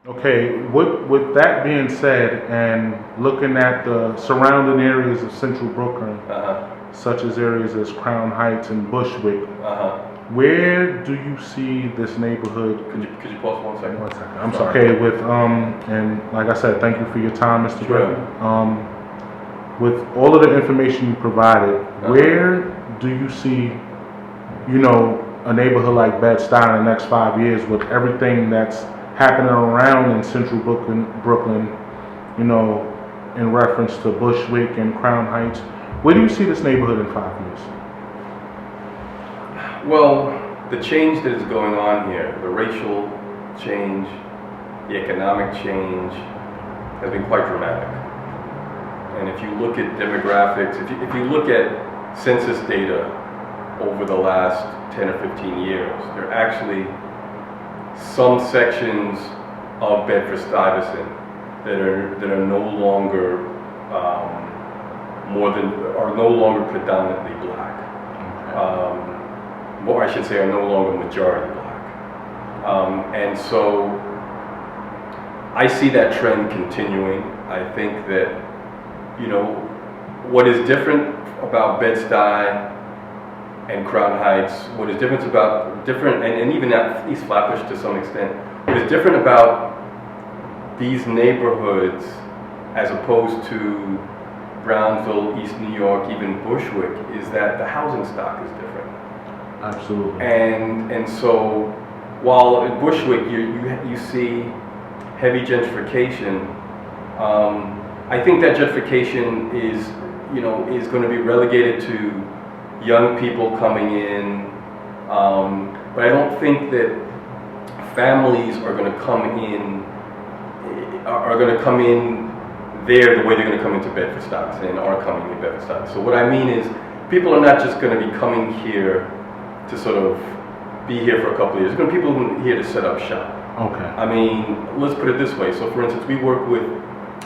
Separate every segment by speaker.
Speaker 1: Okay, with that being said, and looking at the surrounding areas of central Brooklyn, such as areas as Crown Heights and Bushwick, where do you see this neighborhood?
Speaker 2: Could you pause 1 second?
Speaker 1: 1 second. I'm sorry. Okay, with and like I said, thank you for your time, Mr. Griffith. With all of the information you provided, where do you see, a neighborhood like Bed-Stuy in the next 5 years with everything that's happening around in central Brooklyn, in reference to Bushwick and Crown Heights? Where do you see this neighborhood in 5 years?
Speaker 2: Well, the change that is going on here, the racial change, the economic change, has been quite dramatic. And if you look at demographics, if you look at census data over the last 10 or 15 years, there are actually some sections of Bedford-Stuyvesant that are no longer are no longer predominantly black. Or I should say, are no longer majority black. And so I see that trend continuing. I think that, what is different about Bed-Stuy and Crown Heights, what is different, and even at East Flatbush to some extent, what is different about these neighborhoods as opposed to Brownsville, East New York, even Bushwick, is that the housing stock is different.
Speaker 1: Absolutely.
Speaker 2: And so, while in Bushwick you see heavy gentrification, I think that gentrification is going to be relegated to young people coming in, but I don't think that families are going to come in there the way they're going to come into Bedford-Stuyvesant and are coming to Bedford-Stuyvesant. So what I mean is, people are not just going to be coming here to sort of be here for a couple of years. There's going to be people here to set up shop.
Speaker 1: Okay.
Speaker 2: I mean, let's put it this way. So for instance, we work with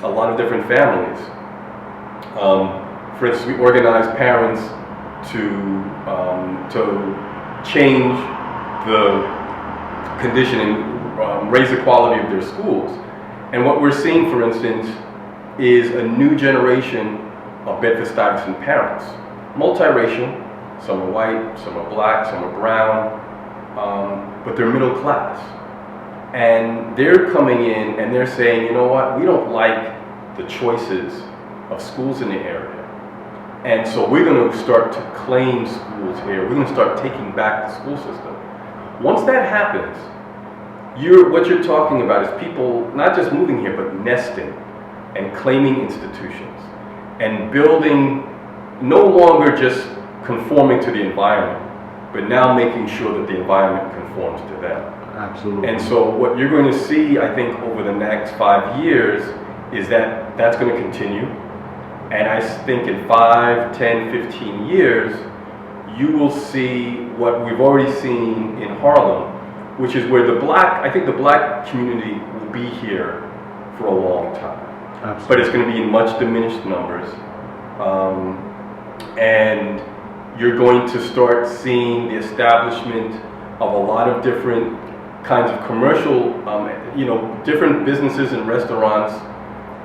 Speaker 2: a lot of different families. For instance, we organize parents to change the condition and raise the quality of their schools. And what we're seeing, for instance, is a new generation of Bedford-Stuyvesant parents, multiracial. Some are white, some are black, some are brown, but they're middle class. And they're coming in and they're saying, you know what, we don't like the choices of schools in the area. And so we're going to start to claim schools here. We're going to start taking back the school system. Once that happens, what you're talking about is people not just moving here, but nesting and claiming institutions and building, no longer just conforming to the environment, but now making sure that the environment conforms to them.
Speaker 1: Absolutely.
Speaker 2: And so what you're going to see, I think, over the next 5 years is that that's going to continue. And I think in 5, 10, 15 years, you will see what we've already seen in Harlem, which is where I think the black community will be here for a long time.
Speaker 1: Absolutely.
Speaker 2: But it's going to be in much diminished numbers. And you're going to start seeing the establishment of a lot of different kinds of commercial, different businesses and restaurants.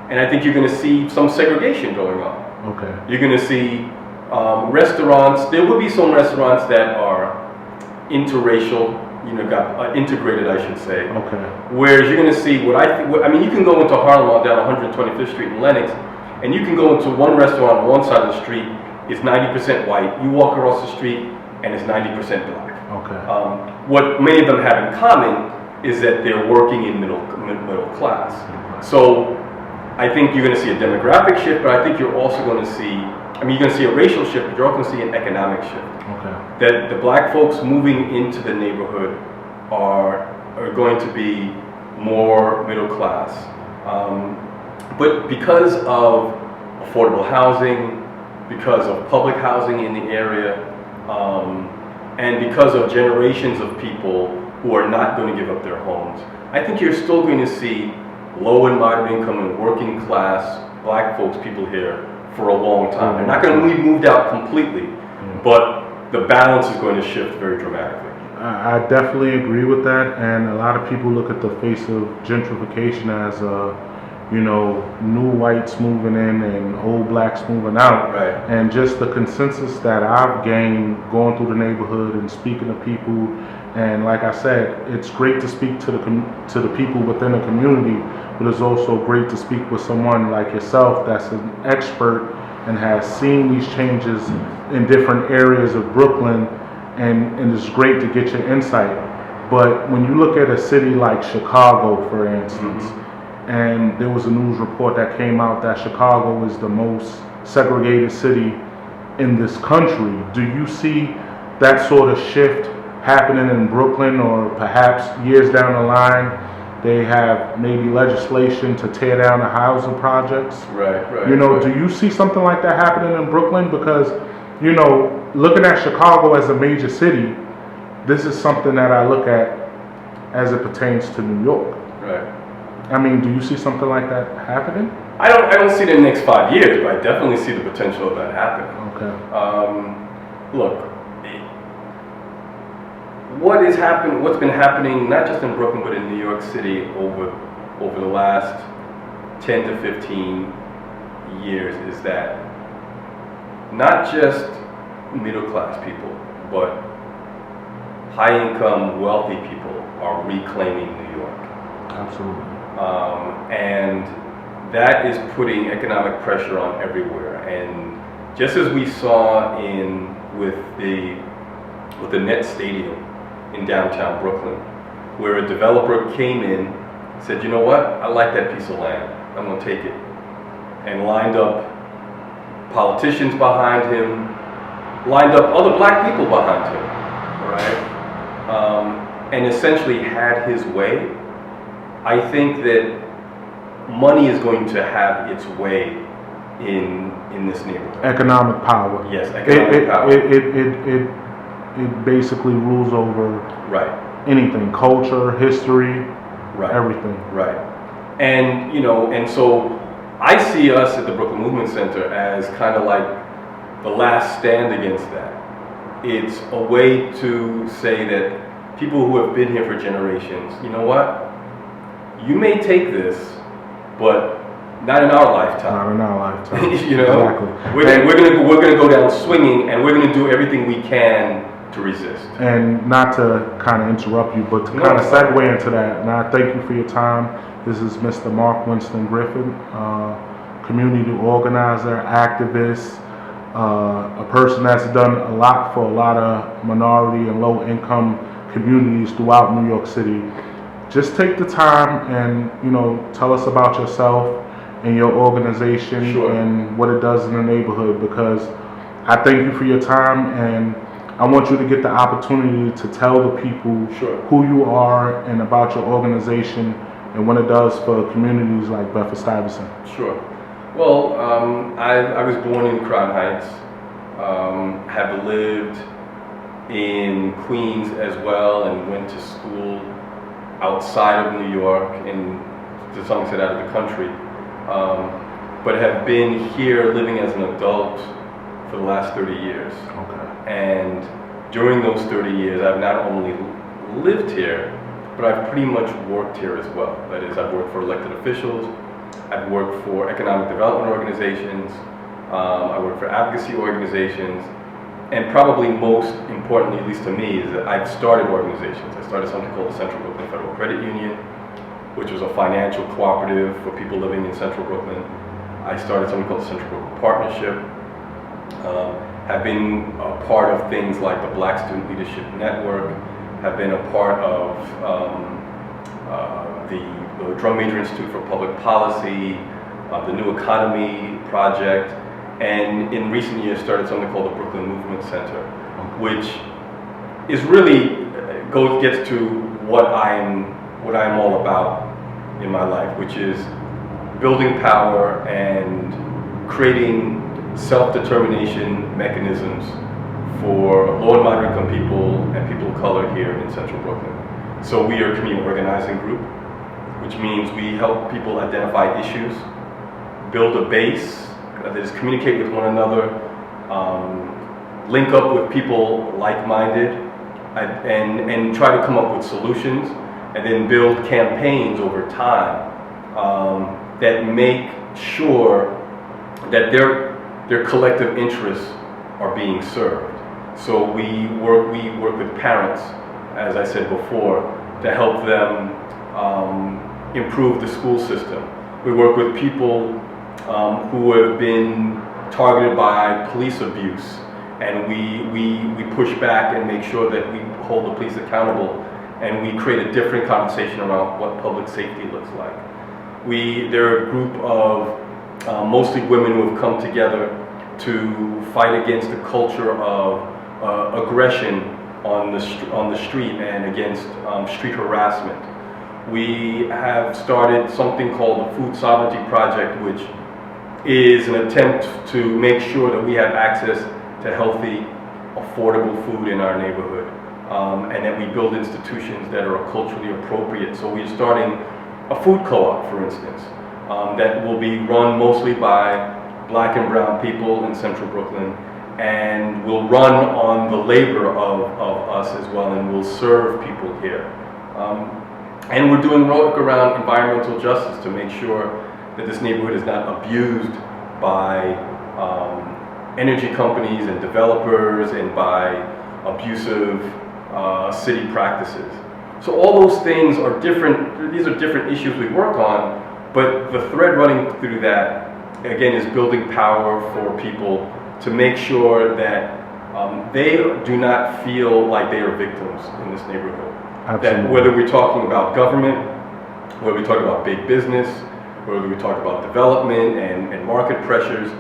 Speaker 2: And I think you're going to see some segregation going on.
Speaker 1: Okay.
Speaker 2: You're going to see restaurants. There will be some restaurants that are interracial, integrated, I should say.
Speaker 1: Okay.
Speaker 2: Whereas you're going to see you can go into Harlem down 125th Street in Lenox, and you can go into one restaurant on one side of the street, it's 90% white. You walk across the street, and it's 90% black.
Speaker 1: Okay.
Speaker 2: What many of them have in common is that they're working in middle class. So I think you're going to see a demographic shift, but I think you're also going to see, you're going to see a racial shift, but you're also going to see an economic shift.
Speaker 1: Okay.
Speaker 2: That the black folks moving into the neighborhood are going to be more middle class. But because of affordable housing, because of public housing in the area, and because of generations of people who are not going to give up their homes, I think you're still going to see low and moderate income and working class black folks, people here for a long time. They're not going to be moved out completely, but the balance is going to shift very dramatically.
Speaker 1: I definitely agree with that, and a lot of people look at the face of gentrification as new whites moving in and old blacks moving out.
Speaker 2: Right.
Speaker 1: And just the consensus that I've gained going through the neighborhood and speaking to people, and like I said, it's great to speak to the people within the community, but it's also great to speak with someone like yourself that's an expert and has seen these changes in different areas of Brooklyn, and it's great to get your insight. But when you look at a city like Chicago, for instance, and there was a news report that came out that Chicago is the most segregated city in this country, do you see that sort of shift happening in Brooklyn, or perhaps years down the line they have maybe legislation to tear down the housing projects?
Speaker 2: Right.
Speaker 1: Do you see something like that happening in Brooklyn? Because, looking at Chicago as a major city, this is something that I look at as it pertains to New York.
Speaker 2: Right.
Speaker 1: I mean, do you see something like that happening?
Speaker 2: I don't see it in the next 5 years, but I definitely see the potential of that happening.
Speaker 1: Okay.
Speaker 2: Look, what's been happening, not just in Brooklyn, but in New York City over the last 10 to 15 years is that not just middle class people, but high income, wealthy people are reclaiming New York.
Speaker 1: Absolutely.
Speaker 2: And that is putting economic pressure on everywhere. And just as we saw with the Nets Stadium in downtown Brooklyn, where a developer came in, said, you know what, I like that piece of land, I'm going to take it, and lined up politicians behind him, lined up other black people behind him, right? And essentially had his way. I think that money is going to have its way in this neighborhood.
Speaker 1: Economic power.
Speaker 2: Yes, economic power.
Speaker 1: It basically rules over
Speaker 2: right.
Speaker 1: anything, culture, history,
Speaker 2: right.
Speaker 1: everything.
Speaker 2: Right. And and so I see us at the Brooklyn Movement Center as kind of like the last stand against that. It's a way to say that people who have been here for generations, you know what? You may take this, but not in our lifetime.
Speaker 1: Not in our lifetime.
Speaker 2: Exactly. We're gonna go down swinging, and we're gonna do everything we can to resist.
Speaker 1: And not to kind of interrupt you, but to kind of segue into that, and I thank you for your time. This is Mr. Mark Winston Griffith, community organizer, activist, a person that's done a lot for a lot of minority and low-income communities throughout New York City. Just take the time and tell us about yourself and your organization.
Speaker 2: Sure.
Speaker 1: And what it does in the neighborhood, because I thank you for your time, and I want you to get the opportunity to tell the people
Speaker 2: Sure.
Speaker 1: who you are and about your organization and what it does for communities like Bedford-Stuyvesant.
Speaker 2: Sure. Well, I was born in Crown Heights, have lived in Queens as well, and went to school outside of New York and to some extent out of the country, but have been here living as an adult for the last 30 years.
Speaker 1: Okay.
Speaker 2: And during those 30 years, I've not only lived here, but I've pretty much worked here as well. That is, I've worked for elected officials, I've worked for economic development organizations, I work for advocacy organizations, and probably most importantly, at least to me, is that I've started organizations. I started something called the Central Brooklyn Federal Credit Union, which was a financial cooperative for people living in Central Brooklyn. I started something called the Central Brooklyn Partnership. Have been a part of things like the Black Student Leadership Network, have been a part of the Drum Major Institute for Public Policy, the New Economy Project, and in recent years started something called the Brooklyn Movement Center, which is really gets to what I'm all about in my life, which is building power and creating self-determination mechanisms for low and moderate income people and people of color here in Central Brooklyn. So we are a community organizing group, which means we help people identify issues, build a base that is communicate with one another, link up with people like-minded, and try to come up with solutions, and then build campaigns over time that make sure that their collective interests are being served. So we work with parents, as I said before, to help them improve the school system. We work with people who have been targeted by police abuse, and we push back and make sure that we hold the police accountable, and we create a different conversation around what public safety looks like. There are a group of mostly women who have come together to fight against the culture of aggression on the street and against street harassment. We have started something called the Food Sovereignty Project, which is an attempt to make sure that we have access to healthy, affordable food in our neighborhood, and that we build institutions that are culturally appropriate. So we're starting a food co-op, for instance, that will be run mostly by Black and brown people in central Brooklyn, and will run on the labor of us as well, and will serve people here. And we're doing work around environmental justice to make sure that this neighborhood is not abused by energy companies and developers and by abusive city practices. So all those things are different. These are different issues we work on, but the thread running through that, again, is building power for people to make sure that they do not feel like they are victims in this neighborhood.
Speaker 1: Absolutely.
Speaker 2: That whether we're talking about government, whether we talk about big business, whether we talk about development and market pressures,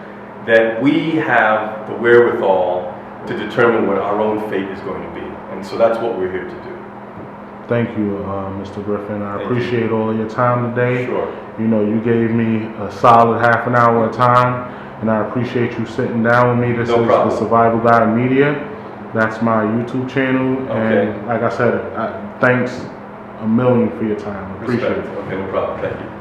Speaker 2: that we have the wherewithal to determine what our own fate is going to be. And so that's what we're here to do.
Speaker 1: Thank you, Mr. Griffin. I appreciate all of your time today.
Speaker 2: Sure.
Speaker 1: You know, you gave me a solid half an hour of time, and I appreciate you sitting down with me. This is the Survival Guide Media. That's my YouTube channel.
Speaker 2: Okay.
Speaker 1: And like I said, thanks a million for your time. I appreciate it.
Speaker 2: Okay, no problem. Thank you.